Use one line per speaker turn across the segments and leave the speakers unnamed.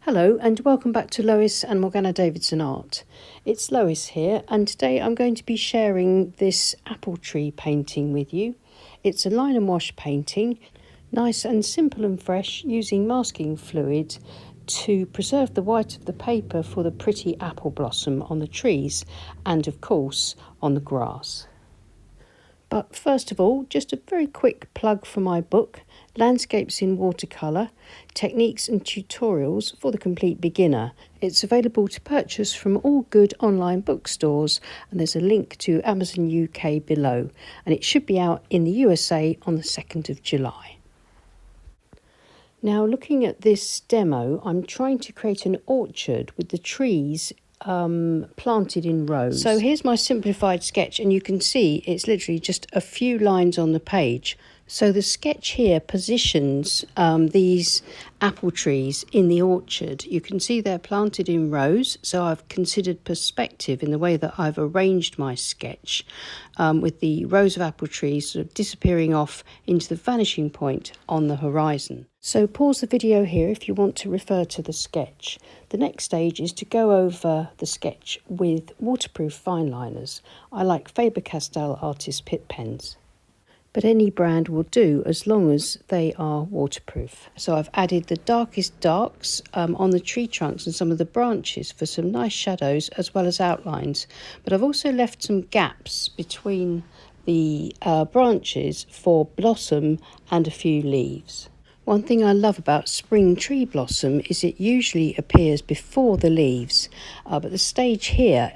Hello and welcome back to Lois and Morgana Davidson Art. It's Lois here, and today I'm going to be sharing this apple tree painting with you. It's a line and wash painting, nice and simple and fresh, using masking fluid to preserve the white of the paper for the pretty apple blossom on the trees and of course on the grass. But first of all, just a very quick plug for my book, Landscapes in Watercolour, Techniques and Tutorials for the Complete Beginner. It's available to purchase from all good online bookstores, and there's a link to Amazon UK below, and it should be out in the USA on the 2nd of July. Now, looking at this demo, I'm trying to create an orchard with the trees planted in rows. So here's my simplified sketch, and you can see it's literally just a few lines on the page. So the sketch here positions these apple trees in the orchard. You can see they're planted in rows, so I've considered perspective in the way that I've arranged my sketch, with the rows of apple trees sort of disappearing off into the vanishing point on the horizon. So pause the video here if you want to refer to the sketch. The next stage is to go over the sketch with waterproof fine liners. I like Faber-Castell Artist Pitt pens, but any brand will do as long as they are waterproof. So I've added the darkest darks on the tree trunks and some of the branches for some nice shadows as well as outlines. But I've also left some gaps between the branches for blossom and a few leaves. One thing I love about spring tree blossom is it usually appears before the leaves, but the stage here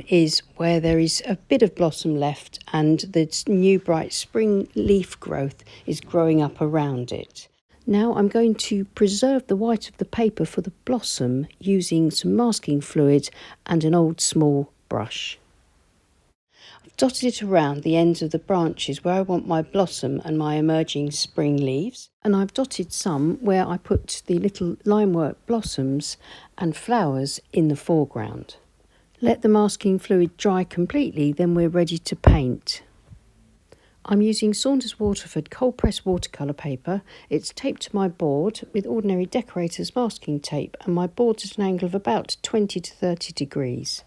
is where there is a bit of blossom left and the new bright spring leaf growth is growing up around it. Now I'm going to preserve the white of the paper for the blossom using some masking fluid and an old small brush. I've dotted it around the ends of the branches where I want my blossom and my emerging spring leaves, and I've dotted some where I put the little limework blossoms and flowers in the foreground. Let the masking fluid dry completely, then we're ready to paint. I'm using Saunders Waterford cold press watercolour paper. It's taped to my board with ordinary decorator's masking tape, and my board's at an angle of about 20 to 30 degrees.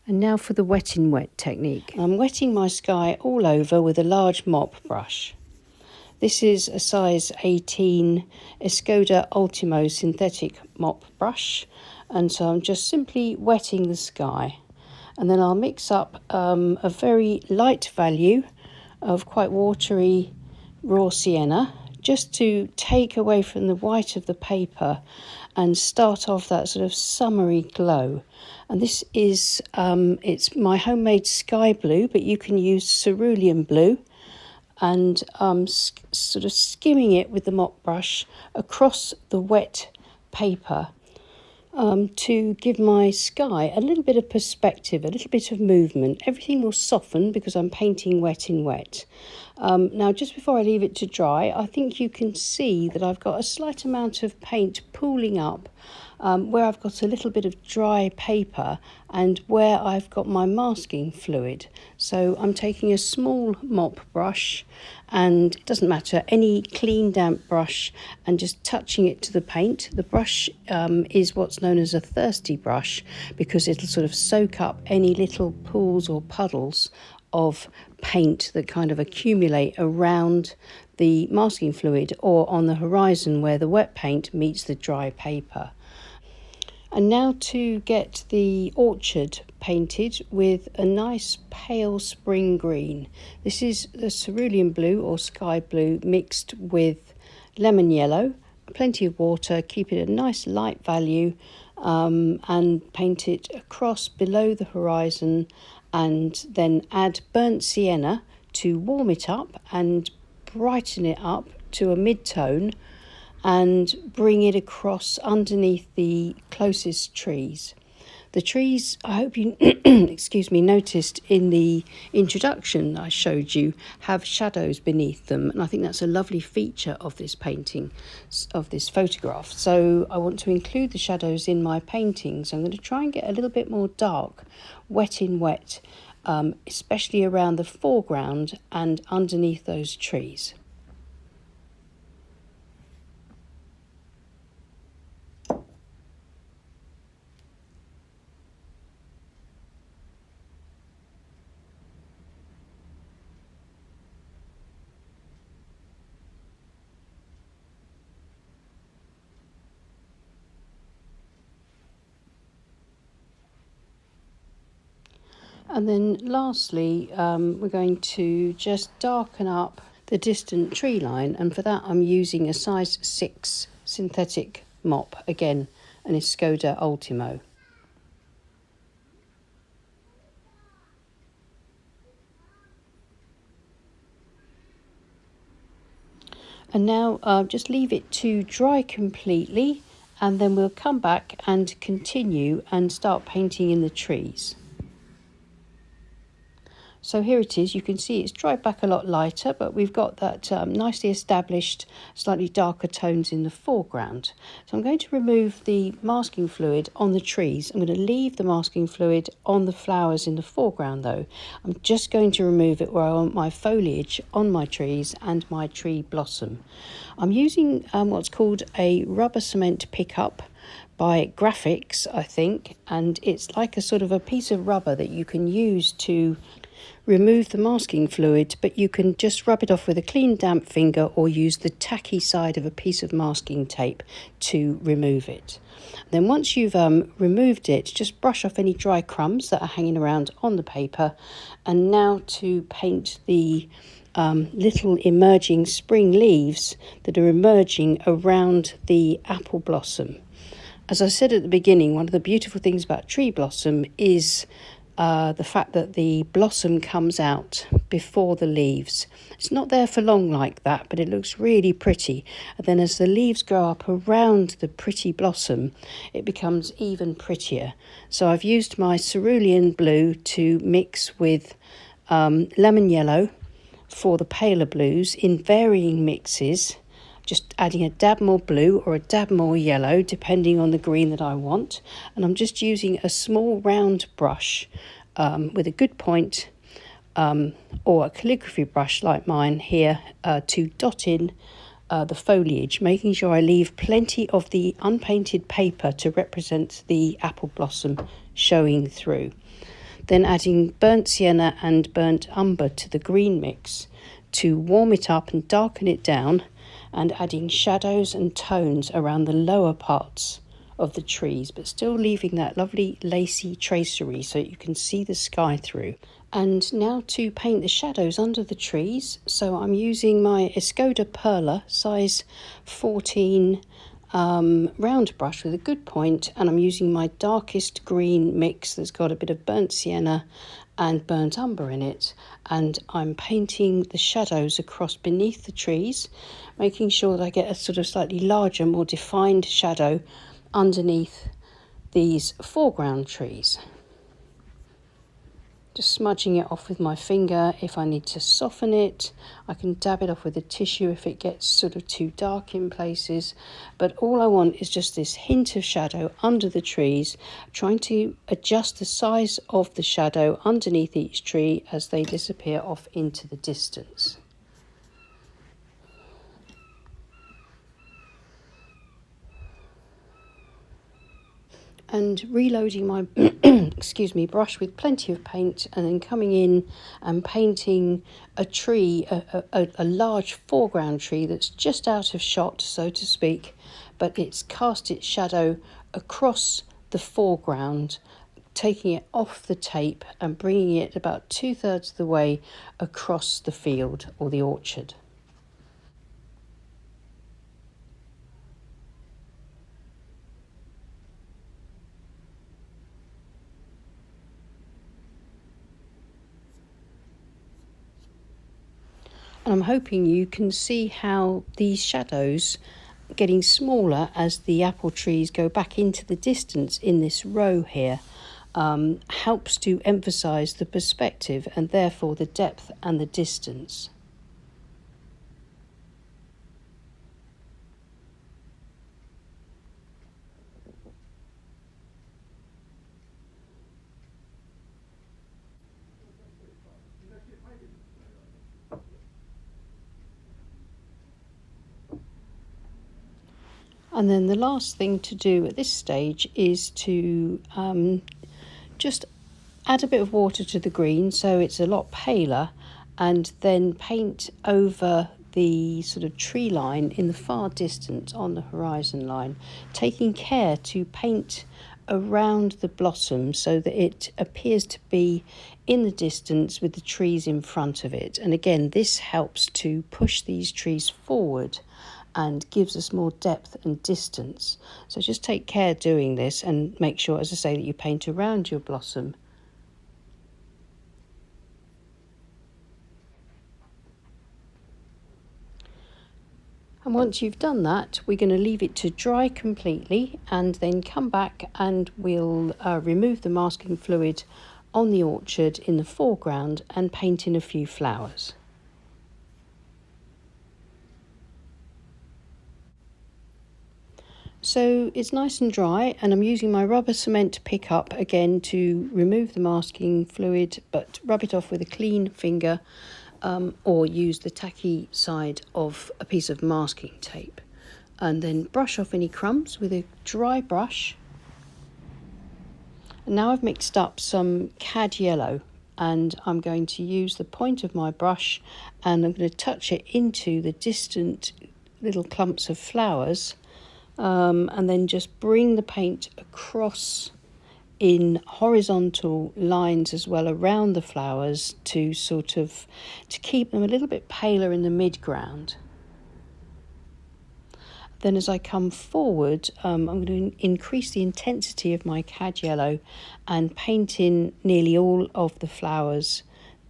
And now for the wet in wet technique. I'm wetting my sky all over with a large mop brush. This is a size 18 Escoda Ultimo synthetic mop brush, and so I'm just simply wetting the sky. And then I'll mix up a very light value of quite watery raw sienna, just to take away from the white of the paper and start off that sort of summery glow. And this is, it's my homemade sky blue, but you can use cerulean blue, and sort of skimming it with the mop brush across the wet paper to give my sky a little bit of perspective, a little bit of movement. Everything will soften because I'm painting wet in wet. Now, just before I leave it to dry, I think you can see that I've got a slight amount of paint pooling up where I've got a little bit of dry paper and where I've got my masking fluid. So I'm taking a small mop brush, and it doesn't matter, any clean damp brush, and just touching it to the paint. The brush is what's known as a thirsty brush because it'll sort of soak up any little pools or puddles of paint that kind of accumulate around the masking fluid or on the horizon where the wet paint meets the dry paper. And now to get the orchard painted with a nice pale spring green. This is the cerulean blue or sky blue mixed with lemon yellow, plenty of water, keep it a nice light value, and paint it across below the horizon, and then add burnt sienna to warm it up and brighten it up to a mid-tone and bring it across underneath the closest trees. The trees, I hope you noticed in the introduction I showed you, have shadows beneath them, and I think that's a lovely feature of this painting, of this photograph. So I want to include the shadows in my painting, so I'm going to try and get a little bit more dark, wet in wet, especially around the foreground and underneath those trees. And then lastly, we're going to just darken up the distant tree line, and for that I'm using a size 6 synthetic mop, again an Escoda Ultimo. And now just leave it to dry completely, and then we'll come back and continue and start painting in the trees. So here it is. You can see it's dried back a lot lighter, but we've got that nicely established, slightly darker tones in the foreground. So I'm going to remove the masking fluid on the trees. I'm going to leave the masking fluid on the flowers in the foreground though. I'm just going to remove it where I want my foliage on my trees and my tree blossom. I'm using what's called a rubber cement pickup by Graphics, I think, and it's like a sort of a piece of rubber that you can use to remove the masking fluid, but you can just rub it off with a clean damp finger or use the tacky side of a piece of masking tape to remove it. Then once you've removed it, just brush off any dry crumbs that are hanging around on the paper. And now to paint the little emerging spring leaves that are emerging around the apple blossom. As I said at the beginning, one of the beautiful things about tree blossom is the fact that the blossom comes out before the leaves. It's not there for long like that, but it looks really pretty. And then as the leaves grow up around the pretty blossom, it becomes even prettier. So I've used my cerulean blue to mix with lemon yellow for the paler blues in varying mixes, just adding a dab more blue or a dab more yellow depending on the green that I want. And I'm just using a small round brush with a good point or a calligraphy brush like mine here to dot in the foliage, making sure I leave plenty of the unpainted paper to represent the apple blossom showing through. Then adding burnt sienna and burnt umber to the green mix to warm it up and darken it down, and adding shadows and tones around the lower parts of the trees, but still leaving that lovely lacy tracery so you can see the sky through. And now to paint the shadows under the trees. So I'm using my Escoda Perla size 14 round brush with a good point, and I'm using my darkest green mix that's got a bit of burnt sienna and burnt umber in it, and I'm painting the shadows across beneath the trees, making sure that I get a sort of slightly larger, more defined shadow underneath these foreground trees. Just smudging it off with my finger. If I need to soften it, I can dab it off with a tissue if it gets sort of too dark in places. But all I want is just this hint of shadow under the trees, trying to adjust the size of the shadow underneath each tree as they disappear off into the distance. And reloading my excuse me, brush with plenty of paint, and then coming in and painting a tree, a large foreground tree that's just out of shot, so to speak, but it's cast its shadow across the foreground, taking it off the tape and bringing it about 2/3 of the way across the field or the orchard. And I'm hoping you can see how these shadows getting smaller as the apple trees go back into the distance in this row here helps to emphasize the perspective and therefore the depth and the distance. And then the last thing to do at this stage is to just add a bit of water to the green so it's a lot paler, and then paint over the sort of tree line in the far distance on the horizon line, taking care to paint around the blossom so that it appears to be in the distance with the trees in front of it. And again, this helps to push these trees forward and gives us more depth and distance. So just take care doing this and make sure, as I say, that you paint around your blossom. And once you've done that, we're going to leave it to dry completely and then come back and we'll remove the masking fluid on the orchard in the foreground and paint in a few flowers. So it's nice and dry, and I'm using my rubber cement pickup again to remove the masking fluid, but rub it off with a clean finger or use the tacky side of a piece of masking tape. And then brush off any crumbs with a dry brush. And now I've mixed up some cad yellow, and I'm going to use the point of my brush and I'm going to touch it into the distant little clumps of flowers. And then just bring the paint across in horizontal lines as well around the flowers to keep them a little bit paler in the midground. Then as I come forward, I'm going to increase the intensity of my cad yellow and paint in nearly all of the flowers,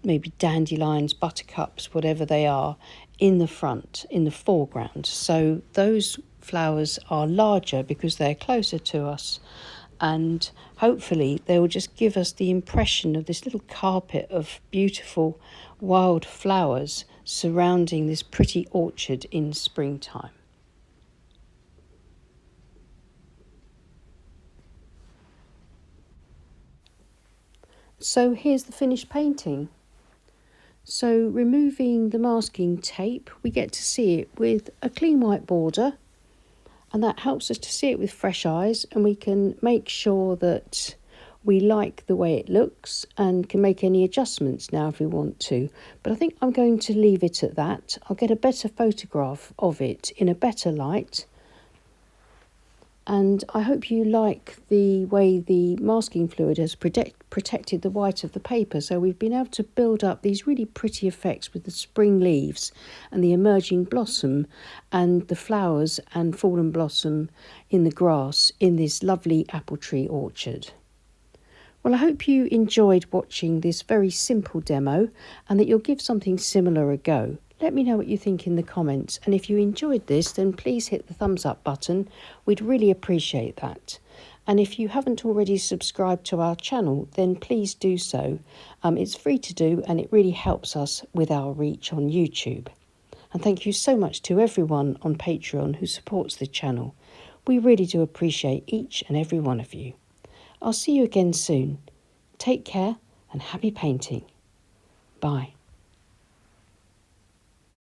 maybe dandelions, buttercups, whatever they are, in the front, in the foreground. So those flowers are larger because they're closer to us, and hopefully they will just give us the impression of this little carpet of beautiful wild flowers surrounding this pretty orchard in springtime. So here's the finished painting. So removing the masking tape, we get to see it with a clean white border, and that helps us to see it with fresh eyes, and we can make sure that we like the way it looks and can make any adjustments now if we want to. But I think I'm going to leave it at that. I'll get a better photograph of it in a better light. And I hope you like the way the masking fluid has protected the white of the paper. So we've been able to build up these really pretty effects with the spring leaves and the emerging blossom and the flowers and fallen blossom in the grass in this lovely apple tree orchard. Well, I hope you enjoyed watching this very simple demo and that you'll give something similar a go. Let me know what you think in the comments, and if you enjoyed this, then please hit the thumbs up button. We'd really appreciate that. And if you haven't already subscribed to our channel, then please do so. It's free to do, and it really helps us with our reach on YouTube. And thank you so much to everyone on Patreon who supports the channel. We really do appreciate each and every one of you. I'll see you again soon. Take care and happy painting. Bye.